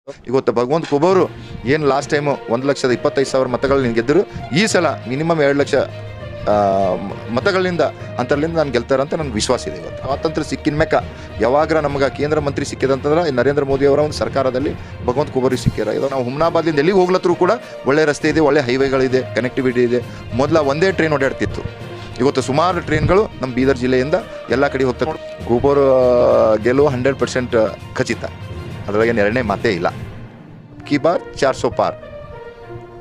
ಇವತ್ತು ಭಗವಂತ ಖೂಬವರು ಏನು ಲಾಸ್ಟ್ ಟೈಮು 1,25,000 ಮತಗಳನ್ನ ಗೆದ್ದರು. ಈ ಸಲ ಮಿನಿಮಮ್ 2 ಲಕ್ಷ ಮತಗಳಿಂದ ಅಂತರ್ಲಿಂದ ನಾನು ಗೆಲ್ತಾರಂತ ನನಗೆ ವಿಶ್ವಾಸ ಇದೆ. ಇವತ್ತು ಸ್ವಾತಂತ್ರ್ಯ ಸಿಕ್ಕಿನ ಮೇಕ ಯಾವಾಗ ನಮಗೆ ಕೇಂದ್ರ ಮಂತ್ರಿ ಸಿಕ್ಕಿದಂತಂದ್ರೆ ನರೇಂದ್ರ ಮೋದಿ ಅವರ ಒಂದು ಸರ್ಕಾರದಲ್ಲಿ ಭಗವಂತ ಖೂಬರಿಗೆ ಸಿಕ್ಕಿರ. ಇದು ನಾವು ಹುಮ್ನಾಬಾದ್ಲಿಂದ ಎಲ್ಲಿಗೆ ಹೋಗ್ಲತ್ತರೂ ಕೂಡ ಒಳ್ಳೆ ರಸ್ತೆ ಇದೆ, ಒಳ್ಳೆ ಹೈವೇಗಳಿದೆ, ಕನೆಕ್ಟಿವಿಟಿ ಇದೆ. ಮೊದಲ ಒಂದೇ ಟ್ರೈನ್ ಓಡಾಡ್ತಿತ್ತು, ಇವತ್ತು ಸುಮಾರು ಟ್ರೈನ್ಗಳು ನಮ್ಮ ಬೀದರ್ ಜಿಲ್ಲೆಯಿಂದ ಎಲ್ಲ ಕಡೆ ಹೋಗ್ತಾರೆ. ಖೂಬರ್ ಗೆಲುವು 100% ಖಚಿತ, ಅದರೊಳಗೆ ಎರಡನೇ ಮಾತೇ ಇಲ್ಲ. ಕಿ ಬಾರ್ 400 ಪಾರ್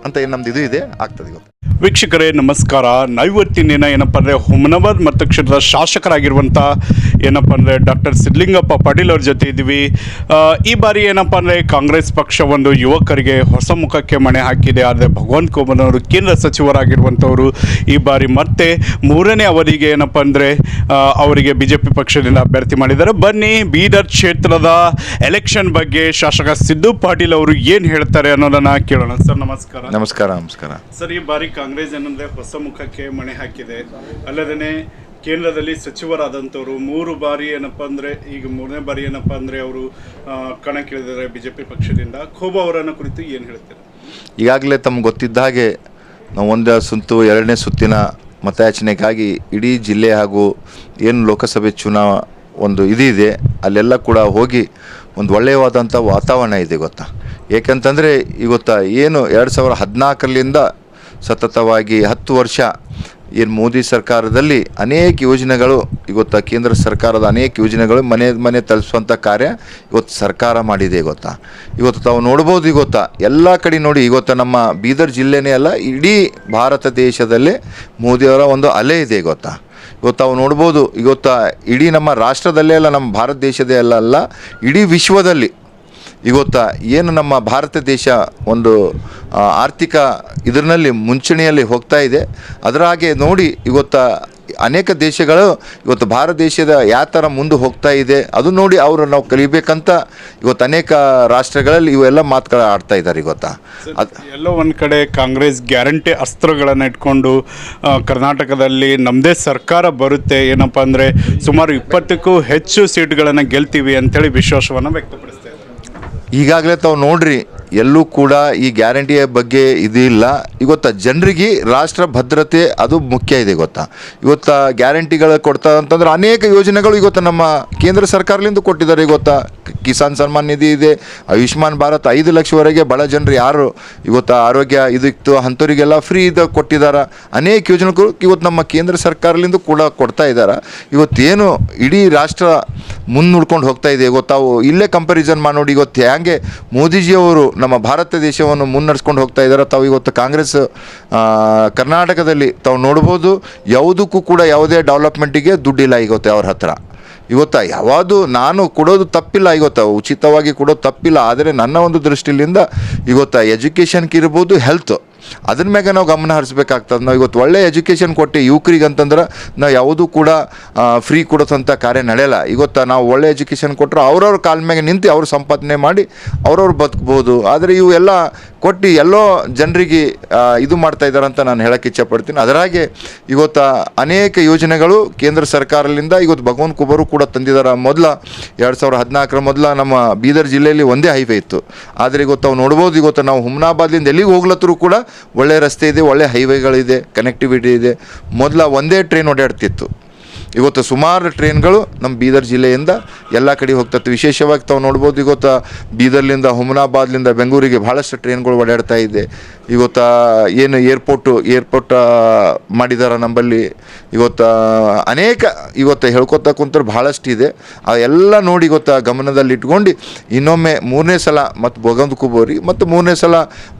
ಅಂತ ಏನು ನಮ್ದು ಇದು ಇದೆ, ಆಗ್ತದೆ ಇವತ್ತು. ವೀಕ್ಷಕರೇ ನಮಸ್ಕಾರ. ಇವತ್ತಿನ ಏನಪ್ಪ ಅಂದರೆ ಹುಮನಾಬಾದ್ ಮತಕ್ಷೇತ್ರದ ಶಾಸಕರಾಗಿರುವಂಥ ಏನಪ್ಪ ಅಂದರೆ ಡಾಕ್ಟರ್ ಸಿದ್ಧಲಿಂಗಪ್ಪ ಪಾಟೀಲ್ ಅವ್ರ ಜೊತೆ ಇದ್ದೀವಿ. ಈ ಬಾರಿ ಏನಪ್ಪ ಅಂದರೆ ಕಾಂಗ್ರೆಸ್ ಪಕ್ಷ ಒಂದು ಯುವಕರಿಗೆ ಹೊಸ ಮುಖಕ್ಕೆ ಮಣೆ ಹಾಕಿದೆ. ಆದರೆ ಭಗವಂತ ಖೂಬನವರು ಕೇಂದ್ರ ಸಚಿವರಾಗಿರುವಂಥವರು ಈ ಬಾರಿ ಮತ್ತೆ 3ನೇ ಅವಧಿಗೆ ಏನಪ್ಪ ಅಂದರೆ ಅವರಿಗೆ BJP ಪಕ್ಷದಿಂದ ಅಭ್ಯರ್ಥಿ ಮಾಡಿದ್ದಾರೆ. ಬನ್ನಿ ಬೀದರ್ ಕ್ಷೇತ್ರದ ಎಲೆಕ್ಷನ್ ಬಗ್ಗೆ ಶಾಸಕ ಸಿದ್ದು ಪಾಟೀಲ್ ಅವರು ಏನು ಹೇಳ್ತಾರೆ ಅನ್ನೋದನ್ನು ಕೇಳೋಣ. ಸರ್ ನಮಸ್ಕಾರ. ನಮಸ್ಕಾರ. ನಮಸ್ಕಾರ ಸರ್, ಈ ಬಾರಿ ಕಾಂಗ್ರೆಸ್ ಏನಂದರೆ ಹೊಸ ಮುಖಕ್ಕೆ ಮಣೆ ಹಾಕಿದೆ. ಅಲ್ಲದೇ ಕೇಂದ್ರದಲ್ಲಿ ಸಚಿವರಾದಂಥವ್ರು 3 ಬಾರಿ ಏನಪ್ಪ ಅಂದರೆ ಈಗ 3ನೇ ಬಾರಿ ಏನಪ್ಪ ಅಂದರೆ ಅವರು ಕಣಕ್ಕಿಳಿದಿದ್ದಾರೆ BJP ಪಕ್ಷದಿಂದ. ಖೂಬ ಅವರನ್ನು ಕುರಿತು ಏನು ಹೇಳ್ತಾರೆ? ಈಗಾಗಲೇ ತಮ್ಗೆ ಗೊತ್ತಿದ್ದ ಹಾಗೆ ನಾವು 1 ಸುತ್ತು 2ನೇ ಸುತ್ತಿನ ಮತಯಾಚನೆಗಾಗಿ ಇಡೀ ಜಿಲ್ಲೆ ಹಾಗೂ ಏನು ಲೋಕಸಭೆ ಒಂದು ಇದಿದೆ ಅಲ್ಲೆಲ್ಲ ಕೂಡ ಹೋಗಿ ಒಂದು ಒಳ್ಳೆಯವಾದಂಥ ವಾತಾವರಣ ಇದೆ ಗೊತ್ತಾ. ಏಕೆಂತಂದರೆ ಇವತ್ತು ಏನು 2014ರಿಂದ ಸತತವಾಗಿ 10 ವರ್ಷ ಏನು ಮೋದಿ ಸರ್ಕಾರದಲ್ಲಿ ಅನೇಕ ಯೋಜನೆಗಳು, ಇವತ್ತು ಕೇಂದ್ರ ಸರ್ಕಾರದ ಅನೇಕ ಯೋಜನೆಗಳು ಮನೆ ಮನೆ ತಲುಪಿಸುವಂಥ ಕಾರ್ಯ ಇವತ್ತು ಸರ್ಕಾರ ಮಾಡಿದೆ ಗೊತ್ತಾ. ಇವತ್ತು ತಾವು ನೋಡ್ಬೋದು, ಇವತ್ತು ಎಲ್ಲ ಕಡೆ ನೋಡಿ, ಇವತ್ತು ನಮ್ಮ ಬೀದರ್ ಜಿಲ್ಲೆನೇ ಅಲ್ಲ, ಇಡೀ ಭಾರತ ದೇಶದಲ್ಲೇ ಮೋದಿಯವರ ಒಂದು ಅಲೆ ಇದೆ ಗೊತ್ತಾ. ಇವತ್ತು ತಾವು ನೋಡ್ಬೋದು, ಇವತ್ತು ಇಡೀ ನಮ್ಮ ರಾಷ್ಟ್ರದಲ್ಲೇ ಅಲ್ಲ, ನಮ್ಮ ಭಾರತ ದೇಶದೇ ಅಲ್ಲ, ಇಡೀ ವಿಶ್ವದಲ್ಲಿ ಇವತ್ತು ಏನು ನಮ್ಮ ಭಾರತ ದೇಶ ಒಂದು ಆರ್ಥಿಕ ಇದರಲ್ಲಿ ಮುಂಚೂಣಿಯಲ್ಲಿ ಹೋಗ್ತಾ ಇದೆ. ಅದರ ಹಾಗೆ ನೋಡಿ ಇವತ್ತು ಅನೇಕ ದೇಶಗಳು ಇವತ್ತು ಭಾರತ ದೇಶದ ಯಾವ ಥರ ಮುಂದೆ ಹೋಗ್ತಾ ಇದೆ ಅದು ನೋಡಿ ಅವರು ನಾವು ಕಲಿಬೇಕಂತ ಇವತ್ತು ಅನೇಕ ರಾಷ್ಟ್ರಗಳಲ್ಲಿ ಇವೆಲ್ಲ ಮಾತುಗಳು ಆಡ್ತಾ ಇದ್ದಾರೆ ಗೊತ್ತಾ. ಎಲ್ಲೋ ಒಂದು ಕಡೆ ಕಾಂಗ್ರೆಸ್ ಗ್ಯಾರಂಟಿ ಅಸ್ತ್ರಗಳನ್ನು ಇಟ್ಕೊಂಡು ಕರ್ನಾಟಕದಲ್ಲಿ ನಮ್ಮದೇ ಸರ್ಕಾರ ಬರುತ್ತೆ, ಏನಪ್ಪ ಅಂದರೆ ಸುಮಾರು 20ಕ್ಕೂ ಹೆಚ್ಚು ಸೀಟ್ಗಳನ್ನು ಗೆಲ್ತೀವಿ ಅಂಥೇಳಿ ವಿಶ್ವಾಸವನ್ನು ವ್ಯಕ್ತಪಡಿಸ್ತಾ ಇದ್ದಾರೆ. ಈಗಾಗಲೇ ತಾವು ನೋಡ್ರಿ, ಎಲ್ಲೂ ಕೂಡ ಈ ಗ್ಯಾರಂಟಿಯ ಬಗ್ಗೆ ಇದಿಲ್ಲ. ಇವತ್ತು ಜನರಿಗೆ ರಾಷ್ಟ್ರ ಭದ್ರತೆ ಅದು ಮುಖ್ಯ ಇದೆ ಗೊತ್ತಾ. ಇವತ್ತು ಗ್ಯಾರಂಟಿಗಳು ಕೊಡ್ತಾ ಅಂತಂದ್ರೆ ಅನೇಕ ಯೋಜನೆಗಳು ಇವತ್ತು ನಮ್ಮ ಕೇಂದ್ರ ಸರ್ಕಾರದಿಂದ ಕೊಟ್ಟಿದ್ದಾರೆ. ಇವತ್ತು ಕಿಸಾನ್ ಸನ್ಮಾನ್ ನಿಧಿ ಇದೆ, ಆಯುಷ್ಮಾನ್ ಭಾರತ್ 5 ಲಕ್ಷವರೆಗೆ ಬಡ ಜನರು ಯಾರು ಇವತ್ತು ಆರೋಗ್ಯ ಇದಿತ್ತು ಅಂಥವರಿಗೆಲ್ಲ ಫ್ರೀ ಇದು ಕೊಟ್ಟಿದ್ದಾರೆ. ಅನೇಕ ಯೋಜನೆಗಳು ಇವತ್ತು ನಮ್ಮ ಕೇಂದ್ರ ಸರ್ಕಾರದಿಂದ ಕೂಡ ಕೊಡ್ತಾ ಇದ್ದಾರೆ. ಇವತ್ತೇನು ಇಡೀ ರಾಷ್ಟ್ರ ಮುನ್ನುಡ್ಕೊಂಡು ಹೋಗ್ತಾ ಇದೆ ಗೊತ್ತಾವು. ಇಲ್ಲೇ ಕಂಪ್ಯಾರಿಸನ್ ಮಾಡಿ ನೋಡಿ, ಇವತ್ತು ಹ್ಯಾಂಗೆ ಮೋದಿಜಿಯವರು ನಮ್ಮ ಭಾರತ ದೇಶವನ್ನು ಮುನ್ನಡೆಸ್ಕೊಂಡು ಹೋಗ್ತಾ ಇದ್ದಾರೆ. ತಾವು ಇವತ್ತು ಕಾಂಗ್ರೆಸ್ ಕರ್ನಾಟಕದಲ್ಲಿ ತಾವು ನೋಡ್ಬೋದು, ಯಾವುದಕ್ಕೂ ಕೂಡ ಯಾವುದೇ ಡೆವಲಪ್ಮೆಂಟಿಗೆ ದುಡ್ಡಿಲ್ಲ ಇವತ್ತು ಅವ್ರ ಹತ್ರ. ಇವತ್ತು ಯಾವುದು ನಾನು ಕೊಡೋದು ತಪ್ಪಿಲ್ಲ, ಇವತ್ತು ಉಚಿತವಾಗಿ ಕೊಡೋದು ತಪ್ಪಿಲ್ಲ. ಆದರೆ ನನ್ನ ಒಂದು ದೃಷ್ಟಿಯಿಂದ ಇವತ್ತು ಎಜುಕೇಷನ್ಗೆ ಇರ್ಬೋದು, ಹೆಲ್ತ್ ಅದ್ರ ಮ್ಯಾಗ ನಾವು ಗಮನ ಹರಿಸ್ಬೇಕಾಗ್ತದೆ. ನಾವು ಇವತ್ತು ಒಳ್ಳೆ ಎಜುಕೇಷನ್ ಕೊಟ್ಟು ಯುವಕರಿಗೆ ಅಂತಂದ್ರೆ ನಾವು ಯಾವುದೂ ಕೂಡ ಫ್ರೀ ಕೊಡೋದಂಥ ಕಾರ್ಯ ನಡೆಯಲ್ಲ. ಇವತ್ತು ನಾವು ಒಳ್ಳೆ ಎಜುಕೇಷನ್ ಕೊಟ್ಟರೆ ಅವ್ರವ್ರ ಕಾಲ ಮ್ಯಾಗೆ ನಿಂತು ಅವ್ರು ಸಂಪಾದನೆ ಮಾಡಿ ಅವ್ರವ್ರು ಬದುಕ್ಬೋದು. ಆದರೆ ಇವು ಎಲ್ಲ ಕೊಟ್ಟು ಎಲ್ಲೋ ಜನರಿಗೆ ಇದು ಮಾಡ್ತಾ ಇದ್ದಾರೆ ಅಂತ ನಾನು ಹೇಳೋಕ್ಕೆ ಇಚ್ಛೆಪಡ್ತೀನಿ. ಅದರಾಗೆ ಇವತ್ತು ಅನೇಕ ಯೋಜನೆಗಳು ಕೇಂದ್ರ ಸರ್ಕಾರದಿಂದ ಇವತ್ತು ಭಗವಂತ ಖೂಬರು ಕೂಡ ತಂದಿದ್ದಾರೆ. ಮೊದಲ 2014 ಮೊದಲ ನಮ್ಮ ಬೀದರ್ ಜಿಲ್ಲೆಯಲ್ಲಿ ಒಂದೇ ಹೈವೇ ಇತ್ತು. ಆದರೆ ಇವತ್ತು ನಾವು ನೋಡ್ಬೋದು, ಇವತ್ತು ನಾವು ಹುಮ್ನಾಬಾದ್ಲಿಂದ ಎಲ್ಲಿಗೆ ಹೋಗ್ಲತ್ತರೂ ಕೂಡ ಒಳ್ಳೆ ರಸ್ತೆ ಇದೆ, ಒಳ್ಳೆ ಹೈವೇಗಳಿದೆ, ಕನೆಕ್ಟಿವಿಟಿ ಇದೆ. ಮೊದಲ ಒಂದೇ ಟ್ರೈನ್ ಓಡಾಡ್ತಿತ್ತು, ಇವತ್ತು ಸುಮಾರು ಟ್ರೈನ್ಗಳು ನಮ್ಮ ಬೀದರ್ ಜಿಲ್ಲೆಯಿಂದ ಎಲ್ಲ ಕಡೆ ಹೋಗ್ತದೆ. ವಿಶೇಷವಾಗಿ ತಾವು ನೋಡ್ಬೋದು, ಇವತ್ತು ಬೀದರ್ಲಿಂದ ಹುಮನಾಬಾದ್ಲಿಂದ ಬೆಂಗಳೂರಿಗೆ ಭಾಳಷ್ಟು ಟ್ರೈನ್ಗಳು ಓಡಾಡ್ತಾ ಇದೆ. ಇವತ್ತು ಏನು ಏರ್ಪೋರ್ಟ್ ಮಾಡಿದ್ದಾರೆ ನಮ್ಮಲ್ಲಿ. ಇವತ್ತು ಅನೇಕ ಇವತ್ತು ಹೇಳ್ಕೊತಾ ಕುಂತ್ರೆ ಭಾಳಷ್ಟು ಇದೆ. ಎಲ್ಲ ನೋಡಿ ಇವತ್ತು ಗಮನದಲ್ಲಿ ಇಟ್ಕೊಂಡು ಇನ್ನೊಮ್ಮೆ 3ನೇ ಸಲ ಮತ್ತು ಭಗವಂತ ಖೂಬರಿಗೆ ಮತ್ತು 3ನೇ ಸಲ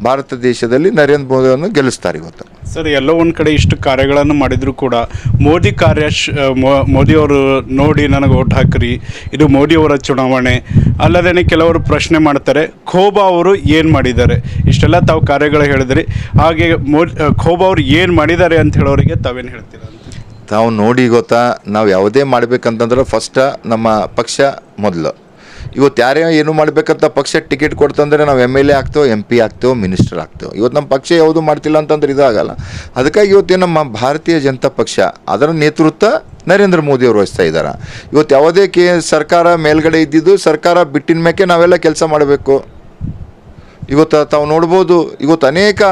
ಭಾರತ ದೇಶದಲ್ಲಿ ನರೇಂದ್ರ ಮೋದಿಯನ್ನು ಗೆಲ್ಲಿಸ್ತಾರೆ ಇವತ್ತು. ಸರ್, ಎಲ್ಲೋ ಒಂದು ಕಡೆ ಇಷ್ಟು ಕಾರ್ಯಗಳನ್ನು ಮಾಡಿದರೂ ಕೂಡ ಮೋದಿಯವರು ನೋಡಿ ನನಗೆ ಓಟ್ ಹಾಕ್ರಿ, ಇದು ಮೋದಿಯವರ ಚುನಾವಣೆ. ಅಲ್ಲದೇ ಕೆಲವರು ಪ್ರಶ್ನೆ ಮಾಡ್ತಾರೆ, ಖೂಬ ಅವರು ಏನು ಮಾಡಿದ್ದಾರೆ, ಇಷ್ಟೆಲ್ಲ ತಾವು ಕಾರ್ಯಗಳು ಹೇಳಿದ್ರಿ, ಹಾಗೆ ಖೂಬ ಅವರು ಏನು ಮಾಡಿದ್ದಾರೆ ಅಂತ ಹೇಳೋರಿಗೆ ತಾವೇನು ಹೇಳ್ತೀರಾ? ತಾವು ನೋಡಿ ಗೊತ್ತಾ, ನಾವು ಯಾವುದೇ ಮಾಡಬೇಕಂತಂದ್ರೆ ಫಸ್ಟ್ ನಮ್ಮ ಪಕ್ಷ ಮೊದಲು. ಇವತ್ತು ಯಾರೇ ಏನು ಮಾಡಬೇಕಂತ ಪಕ್ಷ ಟಿಕೆಟ್ ಕೊಡ್ತಂದ್ರೆ ನಾವು MLA ಆಗ್ತೇವೆ, MP ಆಗ್ತೇವೆ, ಮಿನಿಸ್ಟರ್ ಆಗ್ತೇವೆ. ಇವತ್ತು ನಮ್ಮ ಪಕ್ಷ ಯಾವುದು ಮಾಡ್ತಿಲ್ಲ ಅಂತಂದ್ರೆ ಇದಾಗಲ್ಲ. ಅದಕ್ಕಾಗಿ ಇವತ್ತೇನು ನಮ್ಮ ಭಾರತೀಯ ಜನತಾ ಪಕ್ಷ ಅದರ ನೇತೃತ್ವ ನರೇಂದ್ರ ಮೋದಿ ಅವರು ವಹಿಸ್ತಾ ಇದ್ದಾರೆ. ಇವತ್ತು ಯಾವುದೇ ಸರ್ಕಾರ ಮೇಲ್ಗಡೆ ಇದ್ದಿದ್ದು ಸರ್ಕಾರ ಬಿಟ್ಟಿನ ಮೇಲೆ ನಾವೆಲ್ಲ ಕೆಲಸ ಮಾಡಬೇಕು. ಇವತ್ತು ತಾವು ನೋಡ್ಬೋದು, ಇವತ್ತು ಅನೇಕ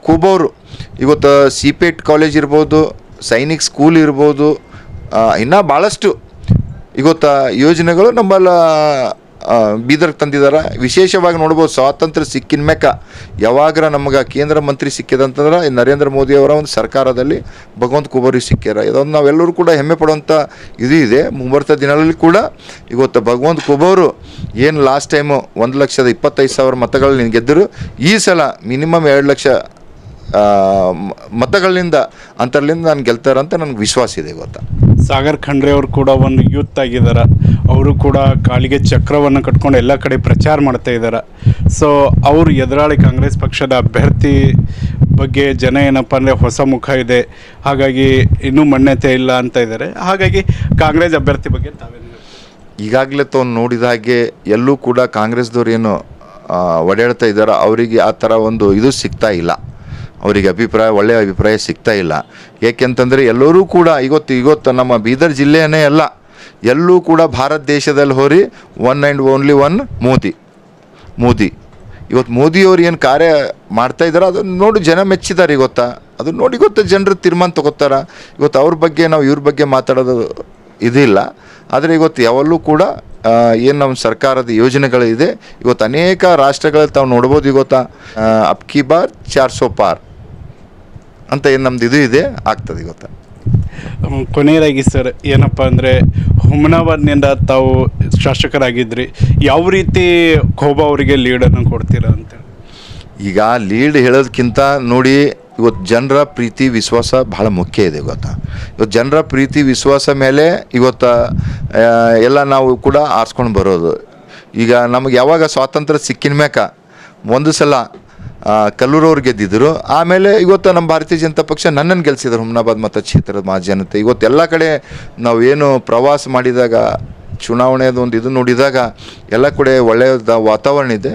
ಕೂಬೋರು ಇವತ್ತು ಸಿಪೇಟ್ ಕಾಲೇಜ್ ಇರ್ಬೋದು, ಸೈನಿಕ್ ಸ್ಕೂಲ್ ಇರ್ಬೋದು, ಇನ್ನೂ ಭಾಳಷ್ಟು ಇವತ್ತು ಯೋಜನೆಗಳು ನಮ್ಮಲ್ಲ ಬೀದರ್ಗೆ ತಂದಿದ್ದಾರೆ. ವಿಶೇಷವಾಗಿ ನೋಡ್ಬೋದು, ಸ್ವಾತಂತ್ರ್ಯ ಸಿಕ್ಕಿನ ಮ್ಯಾಕ ಯಾವಾಗರ ನಮಗೆ ಕೇಂದ್ರ ಮಂತ್ರಿ ಸಿಕ್ಕಿದಂತಂದ್ರೆ ನರೇಂದ್ರ ಮೋದಿಯವರ ಒಂದು ಸರ್ಕಾರದಲ್ಲಿ ಭಗವಂತ ಖೂಬಾರಿಗೆ ಸಿಕ್ಕ್ಯಾರ. ಇದೊಂದು ನಾವೆಲ್ಲರೂ ಕೂಡ ಹೆಮ್ಮೆ ಪಡುವಂಥ ಇದು ಇದೆ. ಮುಂಬರ್ತ ದಿನಗಳಲ್ಲಿ ಕೂಡ ಇವತ್ತು ಭಗವಂತ ಖೂಬಾರು ಏನು ಲಾಸ್ಟ್ ಟೈಮು 1,25,000 ಮತಗಳಲ್ಲಿ ಗೆದ್ದರು, ಈ ಸಲ ಮಿನಿಮಮ್ 2 ಲಕ್ಷ ಮತಗಳಿಂದ ಅಂತರ್ಲಿಂದ ನಾನು ಗೆಲ್ತಾರಂತ ನನಗೆ ವಿಶ್ವಾಸ ಇದೆ. ಗೊತ್ತಾ, ಸಾಗರ್ ಖಂಡ್ರೆ ಅವರು ಕೂಡ ಒಂದು ಯೂತ್ ಆಗಿದ್ದಾರೆ. ಅವರು ಕೂಡ ಕಾಲಿಗೆ ಚಕ್ರವನ್ನು ಕಟ್ಕೊಂಡು ಎಲ್ಲ ಕಡೆ ಪ್ರಚಾರ ಮಾಡ್ತಾ ಇದ್ದಾರೆ. ಸೊ ಅವರು ಎದುರಾಳಿ ಕಾಂಗ್ರೆಸ್ ಪಕ್ಷದ ಅಭ್ಯರ್ಥಿ ಬಗ್ಗೆ ಜನ ಏನಪ್ಪ ಅಂದರೆ ಹೊಸ ಮುಖ ಇದೆ, ಹಾಗಾಗಿ ಇನ್ನೂ ಮಾನ್ಯತೆ ಇಲ್ಲ ಅಂತ ಇದ್ದಾರೆ. ಹಾಗಾಗಿ ಕಾಂಗ್ರೆಸ್ ಅಭ್ಯರ್ಥಿ ಬಗ್ಗೆ ತಾವೇನು ಈಗಾಗಲೇ ತೊಗೊಂಡು ನೋಡಿದ ಹಾಗೆ ಎಲ್ಲೂ ಕೂಡ ಕಾಂಗ್ರೆಸ್ದವ್ರು ಏನು ಒಡೆಯಾಡ್ತಾ ಇದ್ದಾರೆ, ಅವರಿಗೆ ಆ ಥರ ಒಂದು ಇದು ಸಿಗ್ತಾ ಇಲ್ಲ. ಅವರಿಗೆ ಒಳ್ಳೆಯ ಅಭಿಪ್ರಾಯ ಸಿಗ್ತಾ ಇಲ್ಲ. ಏಕೆಂತಂದರೆ ಎಲ್ಲರೂ ಕೂಡ ಇವತ್ತು ನಮ್ಮ ಬೀದರ್ ಜಿಲ್ಲೆಯೇ ಅಲ್ಲ, ಎಲ್ಲೂ ಕೂಡ ಭಾರತ ದೇಶದಲ್ಲಿ ಹೋರಿ one and only one Modi. ಇವತ್ತು ಮೋದಿಯವ್ರು ಏನು ಕಾರ್ಯ ಮಾಡ್ತಾ ಇದ್ದಾರೆ ಅದನ್ನು ನೋಡಿ ಜನ ಮೆಚ್ಚಿದ್ದಾರೆ. ಅದು ನೋಡಿ ಜನರು ತೀರ್ಮಾನ ತಗೋತಾರೆ. ಇವತ್ತು ಅವ್ರ ಬಗ್ಗೆ ನಾವು ಇವ್ರ ಬಗ್ಗೆ ಮಾತಾಡೋದು ಇದಿಲ್ಲ. ಆದರೆ ಇವತ್ತು ಯಾವಲ್ಲೂ ಕೂಡ ಏನು ನಮ್ಮ ಸರ್ಕಾರದ ಯೋಜನೆಗಳಿದೆ, ಇವತ್ತು ಅನೇಕ ರಾಷ್ಟ್ರಗಳಲ್ಲಿ ತಾವು ನೋಡ್ಬೋದು. ಅಬ್ ಕಿ ಬಾರ್ 400 ಪಾರ್ ಅಂತ ಏನು ನಮ್ದು ಇದು ಇದೆ ಆಗ್ತದೆ. ಕೊನೆಯದಾಗಿ ಸರ್, ಏನಪ್ಪ ಅಂದರೆ ಹುಮನಾಬಾದ್ನಿಂದ ತಾವು ಶಾಸಕರಾಗಿದ್ರಿ, ಯಾವ ರೀತಿ ಖೋಬಾ ಅವರಿಗೆ ಲೀಡನ್ನು ಕೊಡ್ತೀರಾ ಅಂತ? ಈಗ ಲೀಡ್ ಹೇಳೋದಕ್ಕಿಂತ ನೋಡಿ, ಇವತ್ತು ಜನರ ಪ್ರೀತಿ ವಿಶ್ವಾಸ ಭಾಳ ಮುಖ್ಯ ಇದೆ. ಇವತ್ತು ಜನರ ಪ್ರೀತಿ ವಿಶ್ವಾಸ ಮೇಲೆ ಎಲ್ಲ ನಾವು ಕೂಡ ಆರಿಸ್ಕೊಂಡು ಬರೋದು. ಈಗ ನಮಗೆ ಯಾವಾಗ ಸ್ವಾತಂತ್ರ್ಯ ಸಿಕ್ಕಿನ ಮ್ಯಾಕ ಒಂದು ಸಲ ಕಲ್ಲೂರವ್ರು ಗೆದ್ದಿದ್ದರು, ಆಮೇಲೆ ನಮ್ಮ ಭಾರತೀಯ ಜನತಾ ಪಕ್ಷ ನನ್ನನ್ನು ಗೆಲ್ಲಿಸಿದ್ರು ಹುಮನಾಬಾದ್ ಮತಕ್ಷೇತ್ರದ ಮಹಾಜನತೆ. ಎಲ್ಲ ಕಡೆ ನಾವು ಏನು ಪ್ರವಾಸ ಮಾಡಿದಾಗ, ಚುನಾವಣೆದು ಒಂದು ಇದು ನೋಡಿದಾಗ ಎಲ್ಲ ಕಡೆ ಒಳ್ಳೆಯದ ವಾತಾವರಣ ಇದೆ.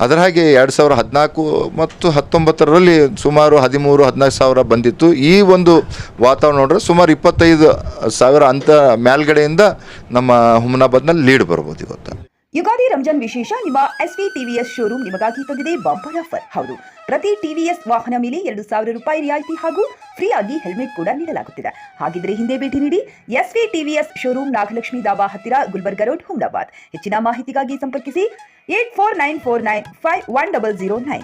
ಅದರ ಹಾಗೆ 2014 ಮತ್ತು 2019ರಲ್ಲಿ ಸುಮಾರು 13-14 ಸಾವಿರ ಬಂದಿತ್ತು. ಈ ಒಂದು ವಾತಾವರಣ ನೋಡ್ರೆ ಸುಮಾರು 25,000 ಅಂತ ಮೇಲ್ಗಡೆಯಿಂದ ನಮ್ಮ ಹುಮನಾಬಾದ್ನಲ್ಲಿ ಲೀಡ್ ಬರ್ಬೋದು. ಯುಗಾದಿ ರಂಜಾನ್ ವಿಶೇಷ ನಿಮ್ಮ SV TVS ಶೋರೂಮ್ ನಿಮಗಾಗಿ ತಂದಿದೆ ಬಂಪರ್ ಆಫರ್. ಹೌದು, ಪ್ರತಿ TVS ವಾಹನ ಮೇಲೆ 2,000 ರೂಪಾಯಿ ರಿಯಾಯಿತಿ ಹಾಗೂ ಫ್ರೀ ಆಗಿ ಹೆಲ್ಮೆಟ್ ಕೂಡ ನೀಡಲಾಗುತ್ತಿದೆ. ಹಾಗಿದ್ರೆ ಹಿಂದೆ ಭೇಟಿ ನೀಡಿ SV TVS showroom, Nagalakshmi dhaba ಹತ್ತಿರ, ಗುಲ್ಬರ್ಗ ರೋಡ್, ಹುಮನಾಬಾದ್. ಹೆಚ್ಚಿನ ಮಾಹಿತಿಗಾಗಿ ಸಂಪರ್ಕಿಸಿ 8494951009.